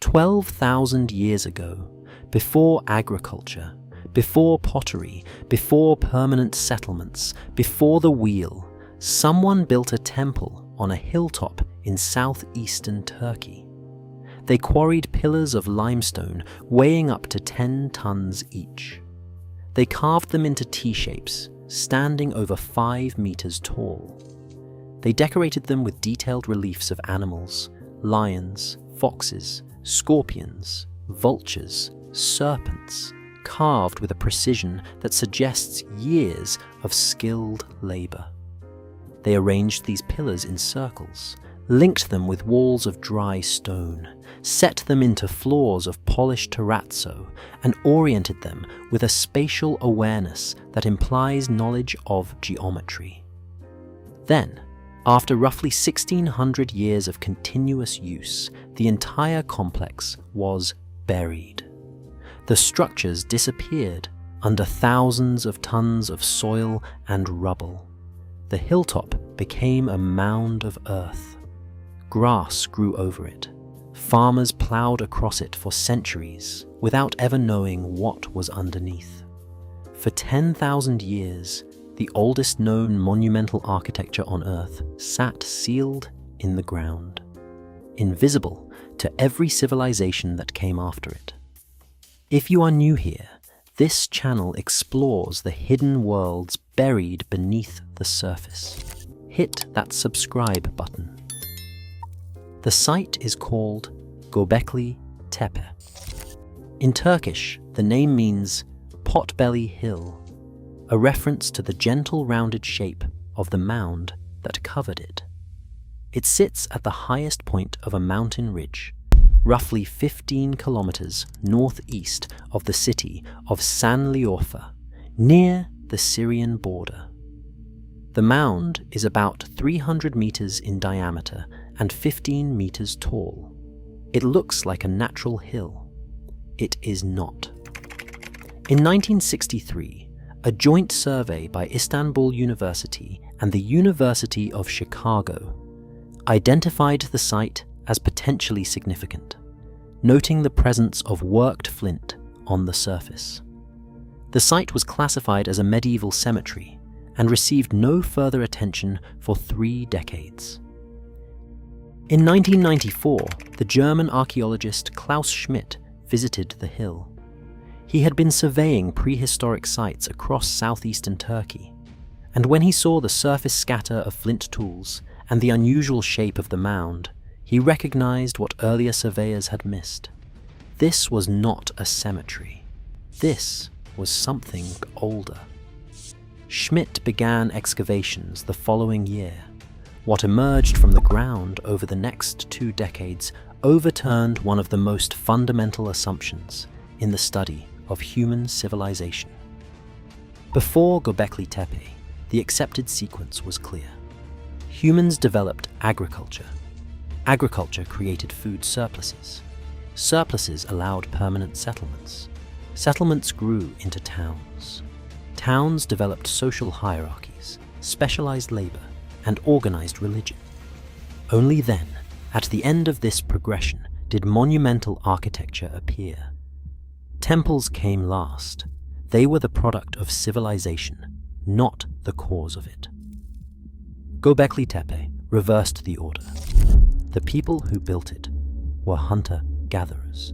12,000 years ago, before agriculture, before pottery, before permanent settlements, before the wheel, someone built a temple on a hilltop in southeastern Turkey. They quarried pillars of limestone weighing up to 10 tons each. They carved them into T-shapes, standing over 5 meters tall. They decorated them with detailed reliefs of animals, lions, foxes, scorpions, vultures, serpents, carved with a precision that suggests years of skilled labor. They arranged these pillars in circles, linked them with walls of dry stone, set them into floors of polished terrazzo, and oriented them with a spatial awareness that implies knowledge of geometry. Then, after roughly 1,600 years of continuous use, the entire complex was buried. The structures disappeared under thousands of tons of soil and rubble. The hilltop became a mound of earth. Grass grew over it. Farmers plowed across it for centuries without ever knowing what was underneath. For 10,000 years, the oldest known monumental architecture on Earth sat sealed in the ground, invisible to every civilization that came after it. If you are new here, this channel explores the hidden worlds buried beneath the surface. Hit that subscribe button. The site is called Göbekli Tepe. In Turkish, the name means potbelly hill, a reference to the gentle rounded shape of the mound that covered it. It sits at the highest point of a mountain ridge, roughly 15 kilometers northeast of the city of Sanliurfa, near the Syrian border. The mound is about 300 meters in diameter and 15 meters tall. It looks like a natural hill. It is not. In 1963, a joint survey by Istanbul University and the University of Chicago identified the site as potentially significant, noting the presence of worked flint on the surface. The site was classified as a medieval cemetery and received no further attention for 3 decades. In 1994, the German archaeologist Klaus Schmidt visited the hill. He had been surveying prehistoric sites across southeastern Turkey, and when he saw the surface scatter of flint tools and the unusual shape of the mound, he recognized what earlier surveyors had missed. This was not a cemetery. This was something older. Schmidt began excavations the following year. What emerged from the ground over the next 2 decades overturned one of the most fundamental assumptions in the study of human civilization. Before Göbekli Tepe, the accepted sequence was clear. Humans developed agriculture. Agriculture created food surpluses. Surpluses allowed permanent settlements. Settlements grew into towns. Towns developed social hierarchies, specialized labor, and organized religion. Only then, at the end of this progression, did monumental architecture appear. Temples came last. They were the product of civilization, not the cause of it. Göbekli Tepe reversed the order. The people who built it were hunter-gatherers.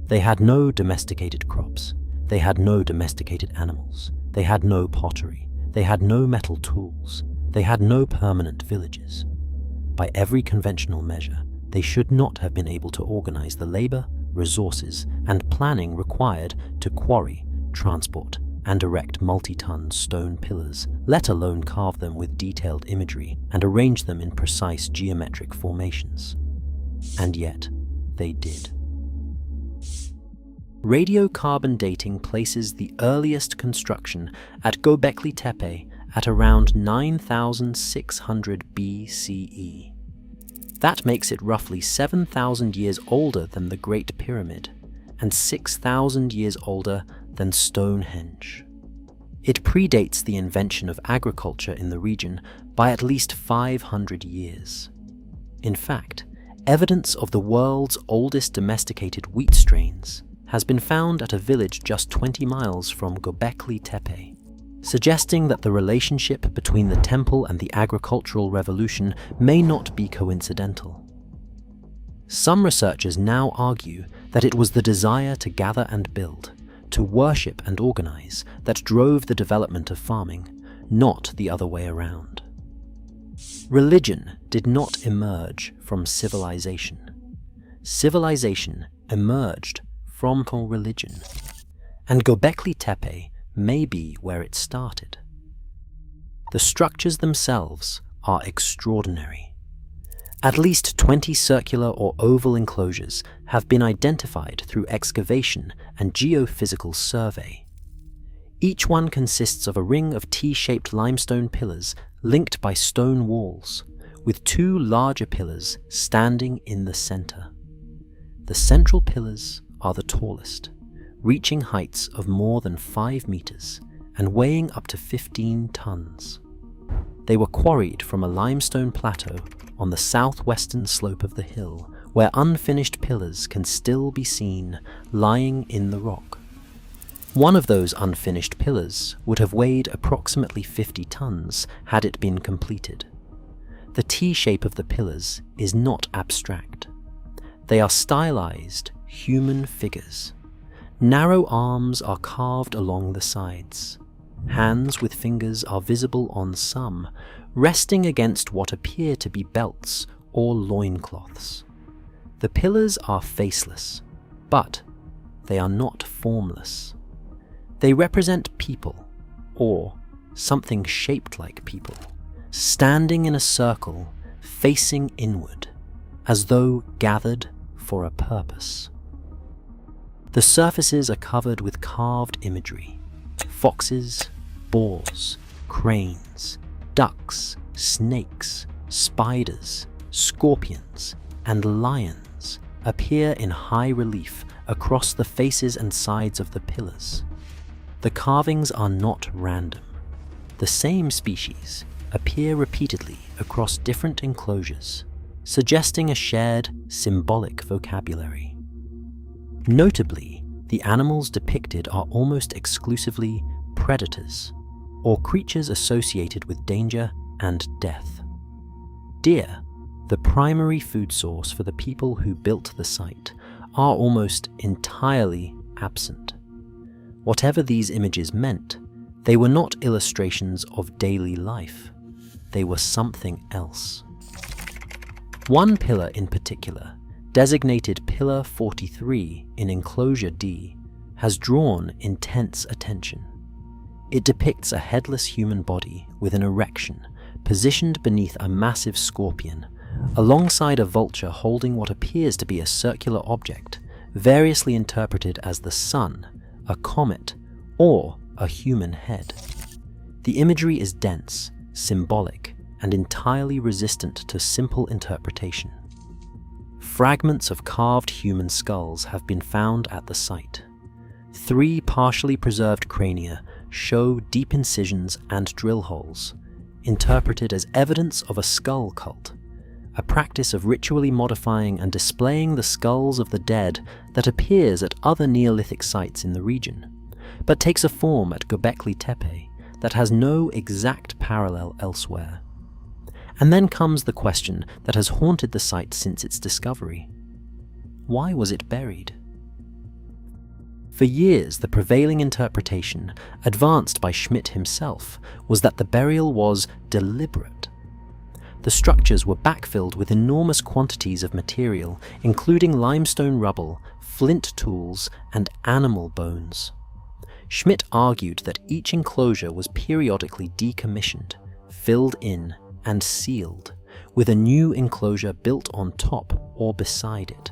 They had no domesticated crops. They had no domesticated animals. They had no pottery. They had no metal tools. They had no permanent villages. By every conventional measure, they should not have been able to organize the labor, resources, and planning required to quarry, transport, and erect multi-ton stone pillars, let alone carve them with detailed imagery and arrange them in precise geometric formations. And yet, they did. Radiocarbon dating places the earliest construction at Göbekli Tepe at around 9,600 BCE. That makes it roughly 7,000 years older than the Great Pyramid and 6,000 years older than Stonehenge. It predates the invention of agriculture in the region by at least 500 years. In fact, Evidence of the world's oldest domesticated wheat strains has been found at a village just 20 miles from Göbekli Tepe, suggesting that the relationship between the temple and the agricultural revolution may not be coincidental. Some researchers now argue that it was the desire to gather and build, to worship and organize, that drove the development of farming, not the other way around. Religion did not emerge from civilization. Civilization emerged from religion, and Göbekli Tepe may be where it started. The structures themselves are extraordinary. At least 20 circular or oval enclosures have been identified through excavation and geophysical survey. Each one consists of a ring of T-shaped limestone pillars linked by stone walls, with two larger pillars standing in the center. The central pillars are the tallest, reaching heights of more than 5 meters and weighing up to 15 tons. They were quarried from a limestone plateau on the southwestern slope of the hill, where unfinished pillars can still be seen lying in the rock. One of those unfinished pillars would have weighed approximately 50 tons had it been completed. The T-shape of the pillars is not abstract. They are stylized human figures. Narrow arms are carved along the sides. Hands with fingers are visible on some, resting against what appear to be belts or loincloths. The pillars are faceless, but they are not formless. They represent people, or something shaped like people, standing in a circle, facing inward, as though gathered for a purpose. The surfaces are covered with carved imagery: foxes, boars, cranes, ducks, snakes, spiders, scorpions, and lions appear in high relief across the faces and sides of the pillars. The carvings are not random. The same species appear repeatedly across different enclosures, suggesting a shared symbolic vocabulary. Notably, the animals depicted are almost exclusively predators, or creatures associated with danger and death. Deer, the primary food source for the people who built the site, are almost entirely absent. Whatever these images meant, they were not illustrations of daily life. They were something else. One pillar in particular, designated Pillar 43 in Enclosure D, has drawn intense attention. It depicts a headless human body with an erection, positioned beneath a massive scorpion, alongside a vulture holding what appears to be a circular object, variously interpreted as the sun, a comet, or a human head. The imagery is dense, symbolic, and entirely resistant to simple interpretation. Fragments of carved human skulls have been found at the site. 3 partially preserved crania show deep incisions and drill holes, interpreted as evidence of a skull cult, a practice of ritually modifying and displaying the skulls of the dead that appears at other Neolithic sites in the region, but takes a form at Göbekli Tepe that has no exact parallel elsewhere. And then comes the question that has haunted the site since its discovery. Why was it buried? For years, the prevailing interpretation, advanced by Schmidt himself, was that the burial was deliberate. The structures were backfilled with enormous quantities of material, including limestone rubble, flint tools, and animal bones. Schmidt argued that each enclosure was periodically decommissioned, filled in, and sealed, with a new enclosure built on top or beside it.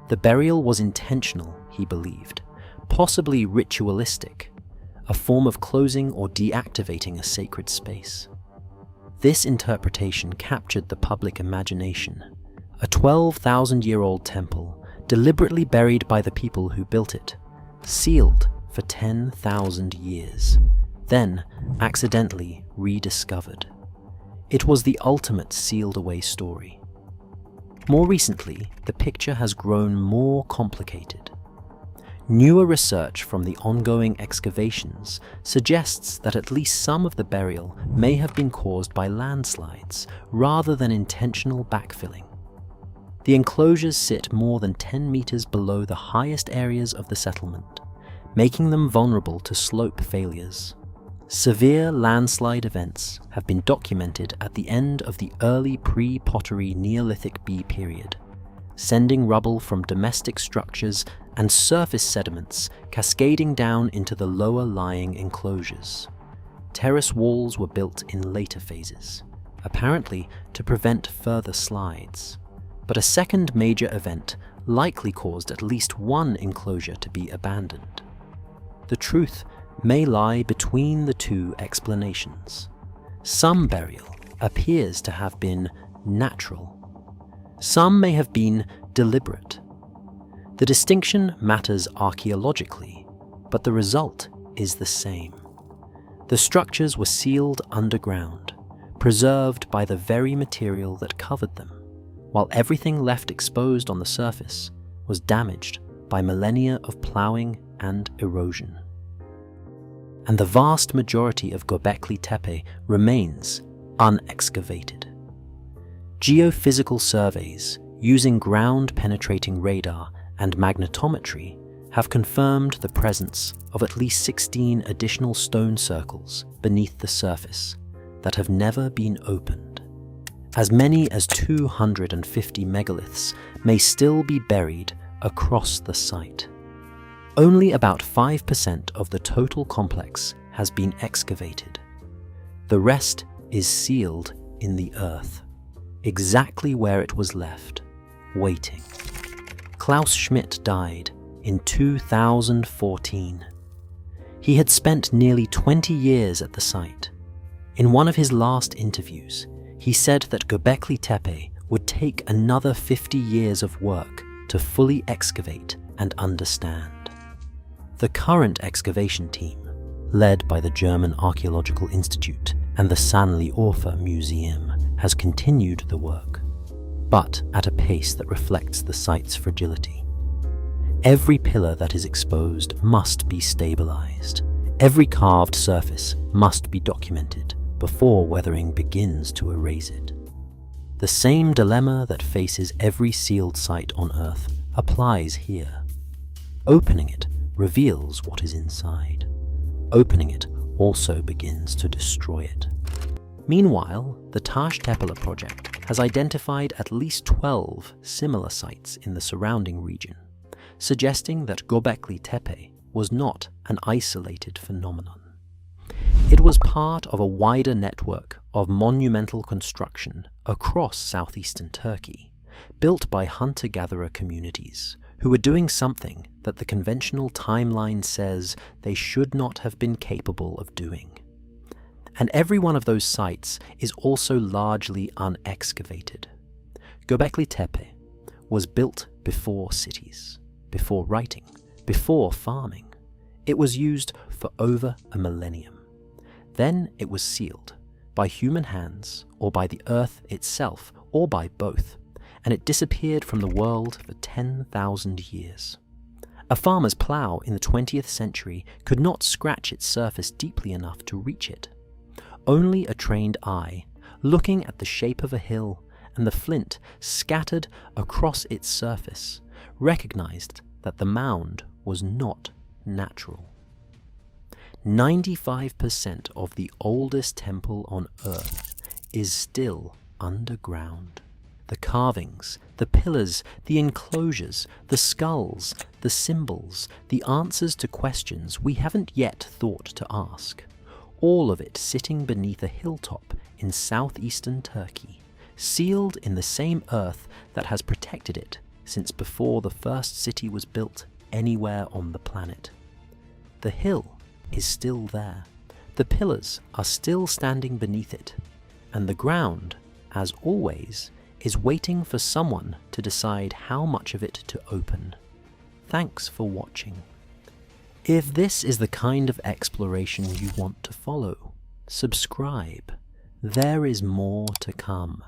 The burial was intentional, he believed, possibly ritualistic, a form of closing or deactivating a sacred space. This interpretation captured the public imagination. A 12,000-year-old temple, deliberately buried by the people who built it, sealed for 10,000 years, then accidentally rediscovered. It was the ultimate sealed-away story. More recently, the picture has grown more complicated. Newer research from the ongoing excavations suggests that at least some of the burial may have been caused by landslides rather than intentional backfilling. The enclosures sit more than 10 meters below the highest areas of the settlement, making them vulnerable to slope failures. Severe landslide events have been documented at the end of the early pre-pottery Neolithic B period, sending rubble from domestic structures and surface sediments cascading down into the lower lying enclosures. Terrace walls were built in later phases, apparently to prevent further slides. But a second major event likely caused at least one enclosure to be abandoned. The truth may lie between the two explanations. Some burial appears to have been natural. Some may have been deliberate. The distinction matters archaeologically, but the result is the same. The structures were sealed underground, preserved by the very material that covered them, while everything left exposed on the surface was damaged by millennia of plowing and erosion. And the vast majority of Göbekli Tepe remains unexcavated. Geophysical surveys using ground-penetrating radar and magnetometry have confirmed the presence of at least 16 additional stone circles beneath the surface that have never been opened. As many as 250 megaliths may still be buried across the site. Only about 5% of the total complex has been excavated. The rest is sealed in the earth, exactly where it was left, waiting. Klaus Schmidt died in 2014. He had spent nearly 20 years at the site. In one of his last interviews, he said that Göbekli Tepe would take another 50 years of work to fully excavate and understand. The current excavation team, led by the German Archaeological Institute and the Sanli-Orfa Museum, has continued the work, but at a pace that reflects the site's fragility. Every pillar that is exposed must be stabilized. Every carved surface must be documented before weathering begins to erase it. The same dilemma that faces every sealed site on Earth applies here. Opening it reveals what is inside. Opening it also begins to destroy it. Meanwhile, the Taş Tepeler project has identified at least 12 similar sites in the surrounding region, suggesting that Göbekli Tepe was not an isolated phenomenon. It was part of a wider network of monumental construction across southeastern Turkey, built by hunter-gatherer communities who were doing something that the conventional timeline says they should not have been capable of doing. And every one of those sites is also largely unexcavated. Göbekli Tepe was built before cities, before writing, before farming. It was used for over a millennium. Then it was sealed, by human hands, or by the earth itself, or by both, and it disappeared from the world for 10,000 years. A farmer's plough in the 20th century could not scratch its surface deeply enough to reach it. Only a trained eye, looking at the shape of a hill and the flint scattered across its surface, recognized that the mound was not natural. 95% of the oldest temple on Earth is still underground. The carvings, the pillars, the enclosures, the skulls, the symbols, the answers to questions we haven't yet thought to ask. All of it sitting beneath a hilltop in southeastern Turkey, sealed in the same earth that has protected it since before the first city was built anywhere on the planet. The hill is still there. The pillars are still standing beneath it, and the ground, as always, is waiting for someone to decide how much of it to open. Thanks for watching. If this is the kind of exploration you want to follow, subscribe. There is more to come.